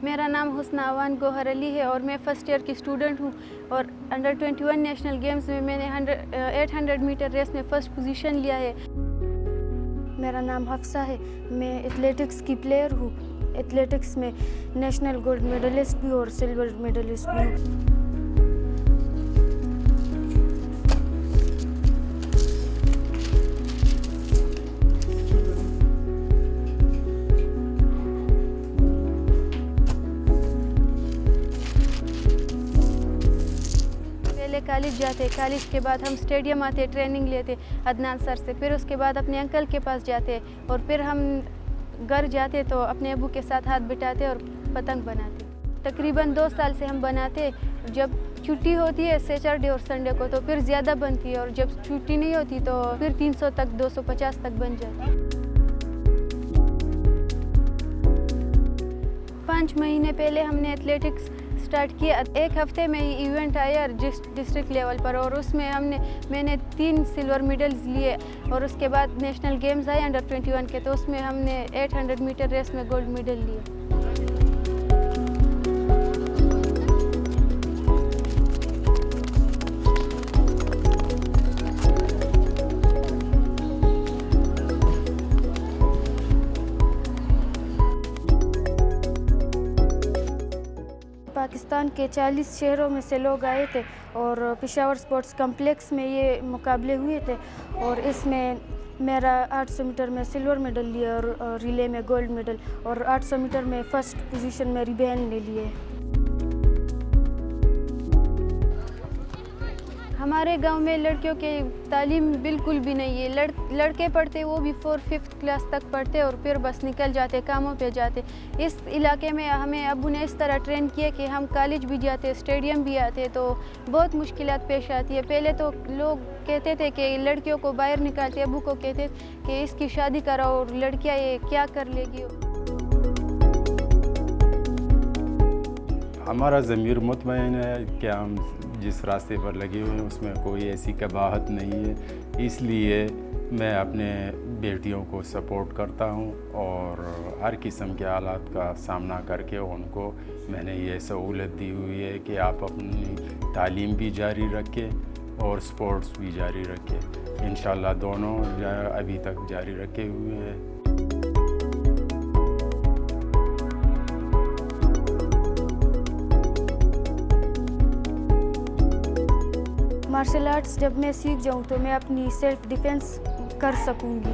मेरा नाम हुस्ना अवान गोहर अली है और मैं फ़र्स्ट ईयर की स्टूडेंट हूँ और अंडर 21 नेशनल गेम्स में मैंने 800 मीटर रेस में फ़र्स्ट पोजीशन लिया है। मेरा नाम हफ्सा है, मैं एथलेटिक्स की प्लेयर हूँ। एथलेटिक्स में नेशनल गोल्ड मेडलिस्ट भी और सिल्वर मेडलिस्ट भी हूँ। कॉलेज जाते, कॉलेज के बाद हम स्टेडियम आते, ट्रेनिंग लेते अदनान सर से, फिर उसके बाद अपने अंकल के पास जाते और फिर हम घर जाते तो अपने अबू के साथ हाथ बिठाते और पतंग बनाते। तकरीबन 2 साल से हम बनाते। जब छुट्टी होती है सैटरडे और संडे को तो फिर ज़्यादा बनती है और जब छुट्टी नहीं होती तो फिर 300 तक 250 तक बन जाती है। 5 महीने पहले हमने एथलेटिक्स स्टार्ट किया। 1 हफ्ते में ही इवेंट आया डिस्ट्रिक्ट लेवल पर और उसमें मैंने 3 सिल्वर मेडल्स लिए और उसके बाद नेशनल गेम्स आए अंडर 21 के, तो उसमें हमने 800 मीटर रेस में गोल्ड मेडल लिए। पाकिस्तान के 40 शहरों में से लोग आए थे और पेशावर स्पोर्ट्स कॉम्प्लेक्स में ये मुकाबले हुए थे और इसमें मेरा 800 मीटर में सिल्वर मेडल लिया और रिले में गोल्ड मेडल और 800 मीटर में फर्स्ट पोजीशन मेरी बहन ने लिए। हमारे गांव में लड़कियों के तालीम बिल्कुल भी नहीं है। लड़के पढ़ते वो भी 4-5 क्लास तक पढ़ते और फिर बस निकल जाते, कामों पे जाते। इस इलाके में हमें अबू ने इस तरह ट्रेन किया कि हम कॉलेज भी जाते, स्टेडियम भी आते, तो बहुत मुश्किलात पेश आती है। पहले तो लोग कहते थे कि लड़कियों को बाहर निकालते, अबू को कहते कि इसकी शादी कराओ और लड़कियाँ ये क्या कर लेगी। हमारा ज़मीर मुतमईन है कि हम जिस रास्ते पर लगे हुए हैं उसमें कोई ऐसी कबाहत नहीं है, इसलिए मैं अपने बेटियों को सपोर्ट करता हूं और हर किस्म के हालात का सामना करके उनको मैंने ये सहूलत दी हुई है कि आप अपनी तालीम भी जारी रखें और स्पोर्ट्स भी जारी रखें। इंशाल्लाह दोनों अभी तक जारी रखे हुए हैं। मार्शल आर्ट्स जब मैं सीख जाऊं तो मैं अपनी सेल्फ़ डिफेंस कर सकूंगी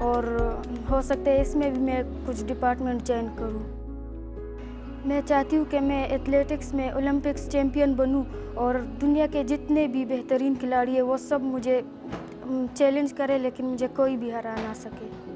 और हो सकता है इसमें भी मैं कुछ डिपार्टमेंट ज्वाइन करूं। मैं चाहती हूं कि मैं एथलेटिक्स में ओलंपिक्स चैम्पियन बनूं और दुनिया के जितने भी बेहतरीन खिलाड़ी हैं वो सब मुझे चैलेंज करें लेकिन मुझे कोई भी हरा ना सके।